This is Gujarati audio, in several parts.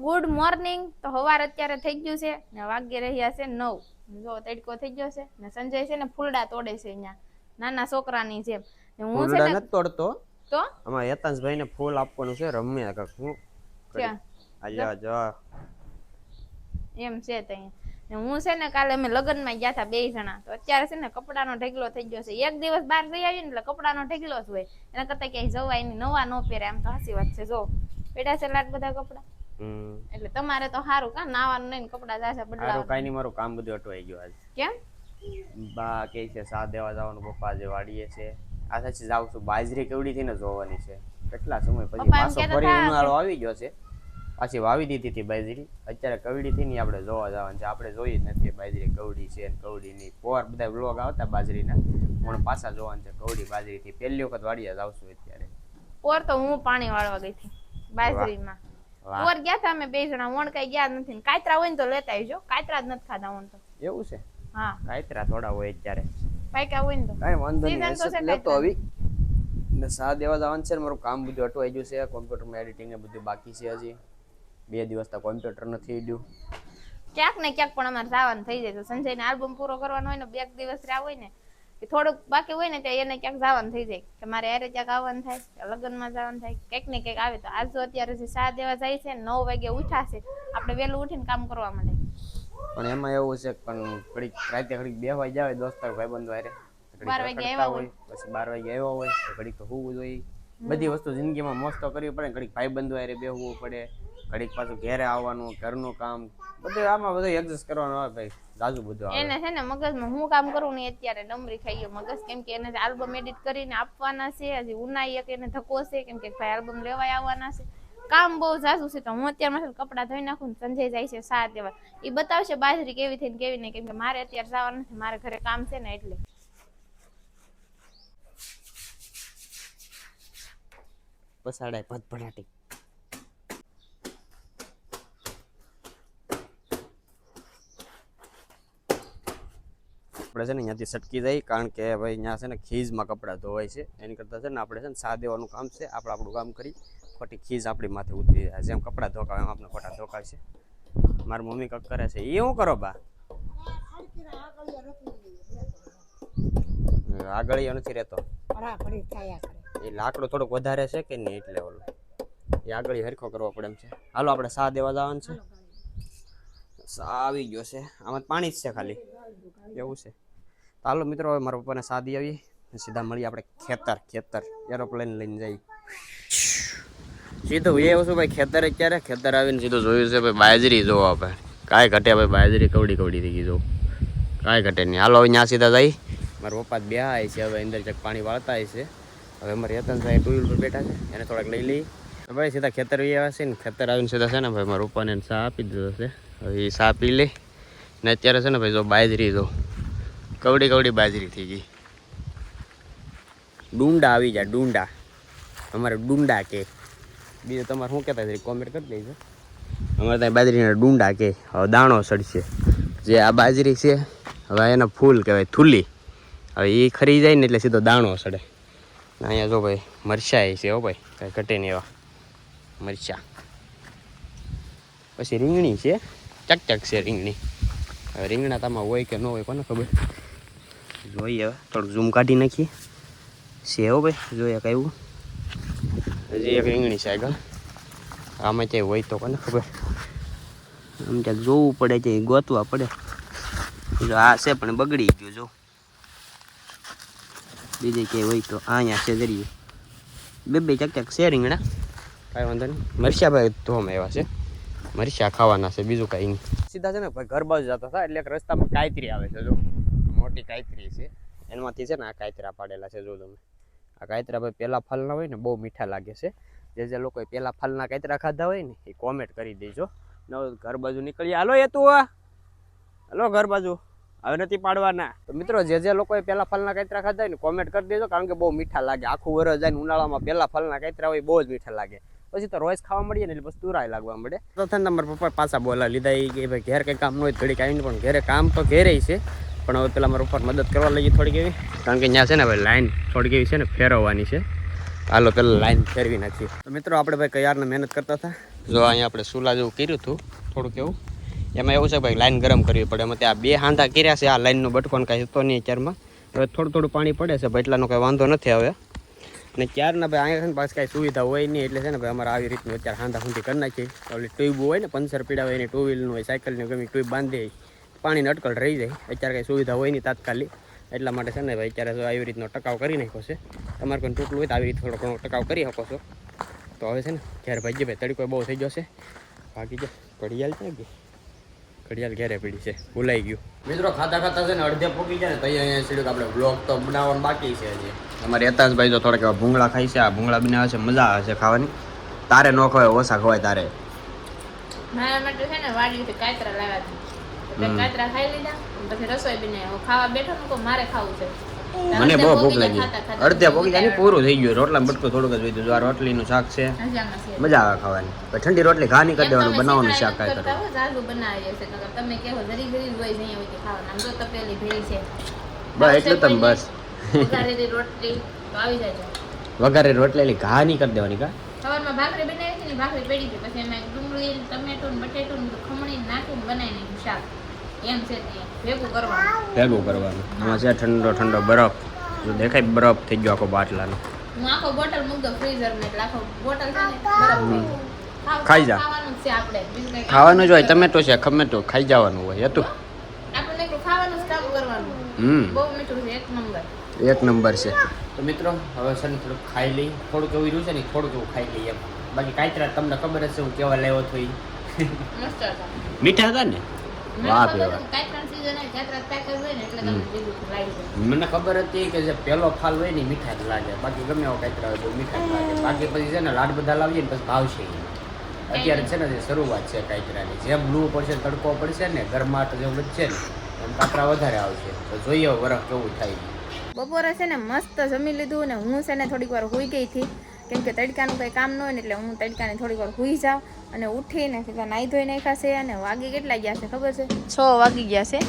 Good morning. તો સવાર અત્યારે થઈ ગયું છે ને વાગી રહ્યા છે 9. જો તડકો થઈ ગયો છે ને સંજય છે ને ફૂલડા તોડે છે અહીંયા નાના છોકરાની જેમ. ને હું છે ને નથી તોડતો તો અમાર યતાંશભાઈ ને ફૂલ આપવાનું છે રમ્યા કાક હું આલ્યા જા એમ છે તઈ. ને હું છે ને કાલે અમે લગ્નમાં ગયા હતા 2 જણા. તો અત્યારે છે ને કપડાનો ઢગલો થઈ ગયો છે. એક દિવસ બહાર જઈ આવીએ ને એટલે કપડાનો ઢગલો જ હોય. એના કરતા ક્યાંય જવાય નહીં, નવા ન પહેરે. આમ તો હાસી વાત છે. જો પેડા છે લાટ બધા કપડા. એટલે તમારે તો સારું કા નાવાનું નહીં, કપડા જાજા બદલાવા. સારું કાઈ નહીં, મારું કામ બધું અટવાઈ ગયું આજ. કેમ? બા કે છે સા દેવા જવાનું, પપ્પા જે વાડીએ છે. આ સાચી જાવ છું, બાજરી કેવડી થી ને જોવાની છે. કેટલા સમય પછી પાછો ફરી ઉનાળો આવી ગયો છે. પાછી વાવી દીધી હતી બાજરી. અત્યારે કવડી થી ની આપણે જોવા જવાનું છે. આપણે જોઈ જ નથી બાજરી કવડી છે ને કવડી ની. પોર બધા વ્લોગ આવતા બાજરીના, પણ પાછા જોવાનું છે કવડી બાજરી થી. પહેલી વખત વાડીએ જાવશું અત્યારે. પોર તો હું પાણી વાળવા ગઈ હતી બાજરીમાં. પોર ગયા હતા અમે 2 જણા. વણ કઈ ગયા નથી. કાતરા હોય ને તો લેતા આવજો. કાતરા જ નથી ખાધા વણ તો. એવું છે? હા, કાતરા થોડા હોય અત્યારે. પાક્યા હોય ને તો કાઈ વાંધો નહીં, લેતો આવી ને સા દેવા જવાનું છે. મારું કામ બધું અટવાઈ ગયું છે. કોમ્પ્યુટરમાં એડિટિંગ ને બધું બાકી છે. હજી 2 દિવસ તો કોમ્પ્યુટર નથી ઈડ્યું. ક્યાંક ને ક્યાંક પણ અમારે જવાનું થઈ જાય. તો સંજયને આલ્બમ પૂરો કરવાનો હોય ને 2 દિવસ રહ્યા હોય ને, કે થોડુંક બાકી હોય ને ત્યાં એને ક્યાંક જવાનું થઈ જાય કે મારે યારે ક્યાંક આવવાનું થાય, લગ્નમાં જવાનું થાય, કંઈક ને કંઈક આવે. તો આજ તો અત્યારે જે સા દેવા જાય છે 9 વાગે ઉઠાશે, આપણે વહેલું ઉઠીને કામ કરવા માંડે. પણ એમાં એવું છે પણ ઘડીક રાતે ઘડીક બેહવાઈ જાય દોસ્તાર ભાઈબંધો હારે. 12 વાગે આવ્યા હોય, પછી 12 વાગે આવ્યા હોય તો ઘડીક તો હોવું જોઈએ. બધી વસ્તુ જિંદગીમાં મોજ તો કરવી પડે. ઘડીક ભાઈબંધો હારે બેહવું પડે, ઘડીક પાછું ઘેરે આવવાનું, ઘરનું કામ બધું આમાં બધું એડજસ્ટ કરવાનું આવે ભાઈ. જાજુ બધું આવે એને છે ને મગજમાં હું કામ કરું ને અત્યારે ડમરી ખાઈ ગયો મગજ. કેમ કે એને આલ્બમ એડિટ કરીને આપવાના છે. હજી ઉનાઈ એક એને ધક્કો છે, કેમ કે ભાઈ આલ્બમ લેવાય આવવાના છે. કામ બહુ જાજુ છે. તો હું અત્યારે કપડા ધોઈ નાખું ને સંજય જાય છે સા દેવા. એ બતાવશે બાજરી કેવી થઈને કેવી નહીં, કેમ કે મારે અત્યારે જવાનું નથી, મારે ઘરે કામ છે ને એટલે. પસાડાય ભટભટાટી. આપણે છે ને અહીંયાથી સટકી જાય, કારણ કે ભાઈ અહીંયા છે ને ખીજમાં કપડાં ધોવાય છે. એની કરતાં છે ને આપણે છે ને સા દેવાનું કામ છે. આપણે આપણું કામ કરી ખોટી ખીજ આપણી માથે ઉતરી જાય. જેમ કપડાં ધોકાવે એમ આપણે ખોટા ધોકાય છે. મારી મમ્મી કંઈક કરે છે. એ શું કરો બા? આગળ નથી રહેતો. એ લાકડું થોડુંક વધારે છે કે નહીં એટલે ઓલું એ આગળ હરખો કરવો પડે એમ છે. હાલો આપણે સા દેવા જવાનું છે. સા આવી ગયો છે. આમાં પાણી જ છે ખાલી, એવું છે. હાલો મિત્રો, હવે મારા પપ્પાને સા દઈ આવીએ, સીધા મળીએ આપણે ખેતર એરોપ્લેન લઈને જઈએ સીધું. એ વસ્તુ ભાઈ ખેતર અત્યારે ખેતર આવીને સીધું જોયું છે ભાઈ બાજરી જોવો આપણે. કાંઈ ઘટે ભાઈ, બાજરી કવડી થઈ ગઈ જો, કાંઈ ઘટે નહીં. હાલો હવે ત્યાં સીધા જઈ. મારા પપ્પા બે આવે છે હવે અંદર ચક પાણી વાળતા છે. હવે અમારે યતનભાઈ 2 વ્હીલ પર બેઠા છે, એને થોડાક લઈ લઈ ભાઈ. સીધા ખેતર આવે છે ને, ખેતર આવીને સીધા છે ને ભાઈ મારા પપ્પાને સા આપી દીધો છે. હવે એ સા પી લે ને અત્યારે છે ને ભાઈ જો બાજરી જો કવડી બાજરી થઈ ગઈ. ડુંડા આવી જાય, ડુંડા. અમારે ડુંડા કે બીજું તમારે શું કહેતા છે કોમેન્ટ કરી દેજો. અમારે ત્યાં બાજરીના ડુંડા કે. હવે દાણો સડશે. જે આ બાજરી છે હવે એના ફૂલ કહેવાય, થૂલી. હવે એ ખરી જાય ને એટલે સીધો દાણો સડે. અહીંયા જો ભાઈ મરચાં છે હો ભાઈ, કાંઈ ઘટે નહીં એવા મરચાં. પછી રીંગણી છે, ચકચક છે રીંગણી. હવે રીંગણા તમારે હોય કે ન હોય કોને ખબર. જોઈએ હવે થોડુંક ઝૂમ કાઢી નાખીએ. છે હો ભાઈ, જોઈએ કાંઈ હજી એક રીંગણી છે આગળ. આમાં ક્યાંય હોય તો કોને ખબર. આમ ક્યાંક જોવું પડે, ક્યાંય ગોતવા પડે. જો આ છે પણ બગડી ગયું જો. બીજે ક્યાંય હોય તો અહીંયા છે જરીએ. બે ચકચક છે રીંગણા, કાંઈ વાંધો નહીં. મરચા ભાઈ ધોવામાં એવા છે, મરચા ખાવાના છે, બીજું કાંઈ નહીં. સીધા છે ને ભાઈ ઘર બાજુ જતા હતા એટલે રસ્તામાં કાયતરી આવે છે જો, મોટી કાયતરી છે. એનામાંથી છે ને આ કાયતરા પાડેલા છે જો તમે. આ કાયતરા ભાઈ પહેલા ફલના હોય ને બહુ મીઠા લાગે છે. જે લોકોએ પહેલા ફલના કાયતરા ખાધા હોય ને એ કોમેન્ટ કરી દેજો. ઘર બાજુ નીકળીએ. હાલો એ તું હાલો ઘર બાજુ, હવે નથી પાડવાના. તો મિત્રો જે લોકોએ પહેલા ફલના કાયતરા ખાધા હોય ને કોમેન્ટ કરી દેજો, કારણ કે બહુ મીઠા લાગે. આખું વરસ જાય ને ઉનાળામાં પહેલા ફલના કાયતરા હોય બહુ જ મીઠા લાગે. પછી તો રોજ ખાવા મળીએ ને એટલે બસ તુરાય લાગવા મળે. તો થાય મારા પપ્પા પાછા બોલા લીધા એ કે ભાઈ ઘેર કંઈ કામ ન હોય ઘડીક આવીને, પણ ઘેરે કામ તો ઘેરે છે. પણ હવે પેલા મારા ઉપર મદદ કરવા લઈએ થોડીક એવી, કારણ કે ત્યાં છે ને ભાઈ લાઈન થોડીક એવી છે ને ફેરવવાની છે. હાલો પેલા લાઈન ફેરવી નાખીએ. તો મિત્રો આપણે ભાઈ કયારને મહેનત કરતા હતા જો અહીંયા આપણે સુલા જેવું કર્યું હતું થોડુંક એવું, એમાં એવું છે ભાઈ લાઈન ગરમ કરવી પડે. એમાં ત્યાં 2 હાંધા કર્યા છે. આ લાઈનનો બટકોન કાંઈ હતો નહીં અત્યારમાં. હવે થોડું થોડું પાણી પડે છે ભાઈ, એટલાનો કાંઈ વાંધો નથી આવે. અને ક્યારના ભાઈ અહીંયા છે ને પાછી કાંઈ સુવિધા હોય નહીં, એટલે છે ને ભાઈ અમારે આવી રીતનું અત્યારે હાંધા સુધી કરી નાખીએ. ઓલી ટ્યુબ હોય ને પંચર પીડા હોય એની 2 વ્હીલનું હોય, સાયકલની ગમે ટ્યુબ બાંધી પાણીને અટકળ રહી જાય. અત્યારે કાંઈ સુવિધા હોય નહીં તાત્કાલિક, એટલા માટે છે ને ભાઈ અત્યારે જો આવી રીતનો ટકાવ કરી નાખ્યો છે. તમારે કોઈ તૂટલું હોય તો આવી રીતે થોડો ઘણો ટકાવ કરી શકો છો. તો હવે છે ને ઘેર ભાઈ તડકો બહુ થઈ ગયો છે. બાકી જો ઘડિયાળ ક્યાં ગઈ? ઘડિયાળ ઘેરે પડી છે, ભૂલાઈ ગયું. મિત્રો ખાતા ખાતા છે ને અડધે પોકી જાય ને તો અહીંયા સીધું આપણે બ્લોગ તો બનાવવાનું બાકી છે હજી. અમારે યતાશભાઈ જો થોડાક એવા ભૂંગળા ખાઈ છે. આ ભૂંગળા બનાવે છે, મજા આવે છે ખાવાની. તારે ન ખવાય, ઓછા ખવાય તારે. મારા માટે છે ને વાડીથી કાતરા લાવ્યા હતા, કાતરા ખાઈ લીધા પછી રસોઈ બનાવી. ખાવા બેઠો ને મારે ખાવું છે. મને બહુ ભૂખ લાગી. અડધે પોકી જાય ને પૂરું થઈ ગયું. રોટલા બટકું થોડુંક જ વધ્યું. આ રોટલીનું શાક છે, મજા આવે ખાવાની. ઠંડી રોટલી ઘા નહીં કરી દેવાનું, બનાવવાનું શાક કાંઈ કરવું. તમે કેવો જરી જરી હોય જઈએ હોય ખાવાના. આમ તો તપેલી ભેળી છે બસ એટલું તમે બસ વઘારેલી રોટલી તો આવી જાય. વઘારે રોટલી ઘા નહીં કરી દેવાની. કા સવારમાં ભાખરી બનાવી હતી ને, ભાખરી પડી હતી, પછી એમાં ડુંગળી ટમેટું ને બટેટું ને ખમણી નાખીને બનાવી નાખ્યું શાક. એમ છે ભેગું કરવાનું. આમાં છે ઠંડો ઠંડો બરફ. જો દેખાય બરફ થઈ ગયો આખો બાટલાનો. હું આખો બોટલ મૂક દઉં ફ્રીઝરમાં, એટલે આખો બોટલ છે ને બરફ થઈ જાય. ખાઈ જા. ખાવાનું છે આપણે, બીજું કંઈ ખાવાનું જ હોય. ટમેટો છે ખમેટો ખાઈ જવાનું હોય હતું. આપણે એકલું ખાવાનું જ કામ કરવાનું. બહુ મીઠું છે, એક નંબર છે. તો મિત્રો હવે છે ને થોડુંક ખાઈ લઈ. થોડુંક એવું રહ્યું છે ને થોડુંક એવું ખાઈ લઈએ. બાકી કાંઈ તમને ખબર જ છે હું કેવા લેવો હતો એ. મસ્ત હતા, મીઠા હતા ને. વાહ પેવા મને ખબર હતી કે જે પેલો ફાલ હોય ને મીઠા જ લાગે. બાકી ગમે એવો કાંઈ હોય બહુ મીઠા જ લાગે. બાકી પછી છે ને લાડ બધા લાવીએ ને પછી ભાવશે. અત્યારે છે ને જે શરૂઆત છે કાંકરાની, જેમ લૂ પડશે તડકો પડશે ને ગરમાટ જેવું વધશે ને એમ કાંકરા વધારે આવશે. તો જોઈએ વરખ કેવું થાય. બપોરે છે ને મસ્ત જમી લીધું ને હું છે ને થોડીક વાર હુઈ ગઈ હતી, કેમ કે તડકાનું કંઈ કામ ન હોય ને એટલે હું તડકાને થોડીક વાર હુઈ જાઉં. અને ઉઠીને સીધા નાહી ધોઈ નાખ્યા છે. અને વાગી કેટલા ગયા છે ખબર છે? 6 વાગી ગયા છે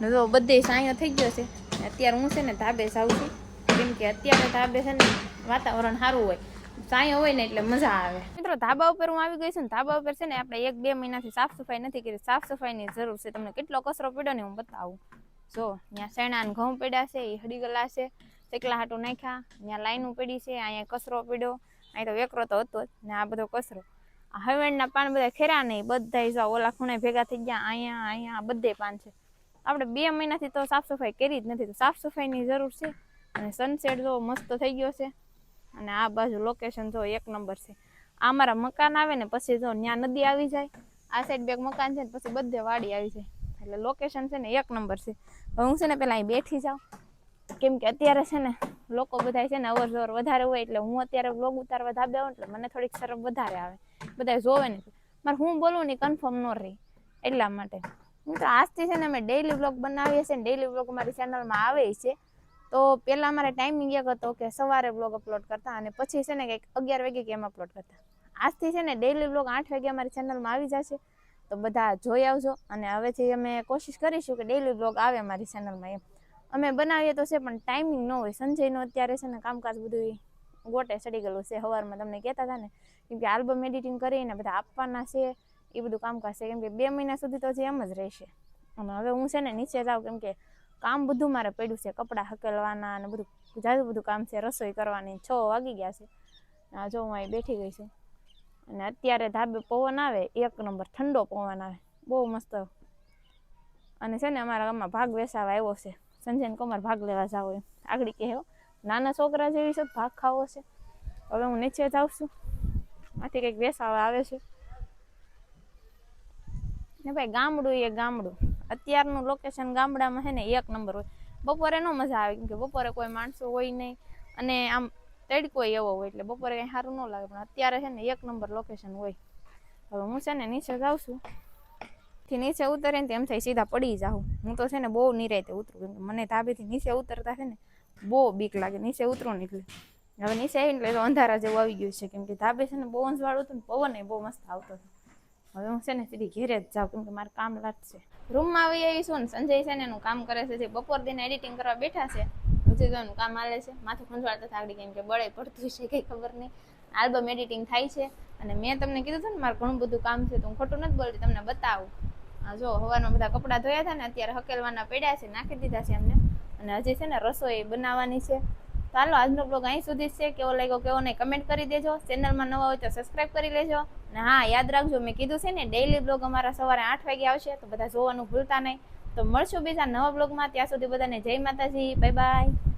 ને. તો બધે સાંયો થઈ ગયો છે. અત્યારે હું છે ને ધાબે જાઉં છું, કેમ કે અત્યારે ધાબે છે ને વાતાવરણ સારું હોય, સાંયો હોય ને એટલે મજા આવે. મિત્રો ધાબા ઉપર હું આવી ગઈ છું ને. ધાબા ઉપર છે ને આપણે 1-2 મહિનાથી સાફ સફાઈ નથી કરી. સાફ સફાઈની જરૂર છે. તમને કેટલો કચરો પડ્યો ને હું બતાવું. જો ત્યાં શેણા ઘઉં પડ્યા છે, એ હળી ગલા છે, ચકલા હાટું નાખ્યા. ત્યાં લાઈનું પડી છે, અહીંયા કચરો પડ્યો, અહીં તો વેકરો તો હતો જ ને. આ બધો કચરો, આ હવેણના પાન બધા ખેરા નહીં, બધા જો ઓલા ખૂણે ભેગા થઈ ગયા. અહીંયા બધે પાન છે. આપણે 2 મહિનાથી તો સાફ સફાઈ કરી જ નથી, તો સાફ સફાઈની જરૂર છે. અને સનસેટ જો મસ્ત થઈ ગયો છે. અને આ બાજુ લોકેશન જો 1 નંબર છે. આ મારા મકાન આવે ને પછી જો ત્યાં નદી આવી જાય, આ સાઈડ 2 મકાન છે ને પછી બધે વાડી આવી જાય. એટલે લોકેશન છે ને 1 નંબર છે. હવે હું છે ને પેલા અહીં બેઠી જાઉં, કેમ કે અત્યારે છે ને લોકો બધા છે ને અવર જવર વધારે હોય, એટલે હું અત્યારે વ્લોગ ઉતારવા ધાબે આવું એટલે મને થોડીક શરમ વધારે આવે. બધા જોવે ને મારે હું બોલું ને કન્ફર્મ ન રહી, એટલા માટે. હું તો આજથી છે ને અમે ડેઈલી વ્લોગ બનાવીએ છીએ ને ડેઈલી વ્લોગ અમારી ચેનલમાં આવે છે. તો પહેલાં અમારે ટાઈમિંગ એક હતો કે સવારે વ્લોગ અપલોડ કરતા અને પછી છે ને કંઈક 11 વાગે કેમ અપલોડ કરતા. આજથી છે ને ડેઈલી વ્લોગ 8 વાગે અમારી ચેનલમાં આવી જશે. તો બધા જોઈ આવજો. અને હવેથી અમે કોશિશ કરીશું કે ડેઈલી વ્લોગ આવે અમારી ચેનલમાં. એમ અમે બનાવીએ તો છે પણ ટાઈમિંગ ન હોય. સંજયનો અત્યારે છે ને કામકાજ બધું ગોટે ચડી ગયેલું છે. સવારમાં તમને કહેતા હતા ને, કેમ કે આલ્બમ એડિટિંગ કરીને બધા આપવાના છે, એ બધું કામકાજ છે. કેમ કે 2 મહિના સુધી તો હજી એમ જ રહેશે. અને હવે હું છે ને નીચે જાઉં, કેમ કે કામ બધું મારે પડ્યું છે. કપડાં હકેલવાના અને બધું જાજુ બધું કામ છે. રસોઈ કરવાની. 6 વાગી ગયા છે. આ જો હું અહીં બેઠી ગઈ છું. અને અત્યારે ધાબે પવન આવે 1 નંબર, ઠંડો પવન આવે, બહુ મસ્ત. અને છે ને અમારા ગામમાં ભાગ વેસાવા આવ્યો છે. સંજયને કમર ભાગ લેવા જાવ એમ આગળ કહે, નાના છોકરા જેવી છે, ભાગ ખાવો છે. હવે હું નીચે જાઉં છું, આથી કંઈક વેસાવા આવે છે ને. ભાઈ ગામડું એ ગામડું, અત્યારનું લોકેશન ગામડામાં છે ને 1 નંબર હોય. બપોરે ન મજા આવે, કેમ કે બપોરે કોઈ માણસો હોય નહીં અને આમ તડકો એવો હોય, એટલે બપોરે કંઈ સારું ન લાગે. પણ અત્યારે છે ને 1 નંબર લોકેશન હોય. હવે હું છે ને નીચે જાઉં છું. થી નીચે ઉતરે ને એમ થાય સીધા પડી જાઉં. હું તો છે ને બહુ નિરાયતે ઉતરું, કેમ કે મને ધાબેથી નીચે ઉતરતા છે ને બહુ બીક લાગે. નીચે ઉતરું ને એટલે હવે નીચે આવીને એટલે તો અંધારા જેવું આવી ગયું છે, કેમ કે ધાબે છે ને બહુ અંજવાળું હતું ને પવન એ બહુ મસ્ત આવતો હતો. હવે હું છે ને સીધી ઘેરે જ જાઉં, કેમ કે મારે કામ લાગશે. રૂમમાં આવી આવીશું ને સંજય છે ને એનું કામ કરે છે. જે બપોર દિન એડિટિંગ કરવા બેઠા છે, હજી તો એનું કામ હાલે છે. માથું ખંજવાળતા થાકડી, કેમ કે બળે પડતું છે કંઈ ખબર નહીં. આલ્બમ એડિટિંગ થાય છે. અને મેં તમને કીધું હતું ને મારે ઘણું બધું કામ છે, તો હું ખોટું નથી બોલતી, તમને બતાવું. આ જો હવારમાં બધા કપડાં ધોયા હતા ને, અત્યારે હકેલવાના પડ્યા છે, નાખી દીધા છે એમને. અને હજી છે ને રસોઈ બનાવવાની છે. તો હાલો આજનો બ્લોગ અહીં સુધી જ છે. કેવો લાગ્યો કેવો નહીં કમેન્ટ કરી દેજો. ચેનલમાં નવા હોય તો સબસ્ક્રાઈબ કરી લેજો. અને હા, યાદ રાખજો, મેં કીધું છે ને ડેઈલી બ્લોગ અમારા સવારે 8 વાગે આવશે, તો બધા જોવાનું ભૂલતા નહીં. તો મળશું બીજા નવા બ્લોગમાં. ત્યાં સુધી બધાને જય માતાજી, બાય બાય.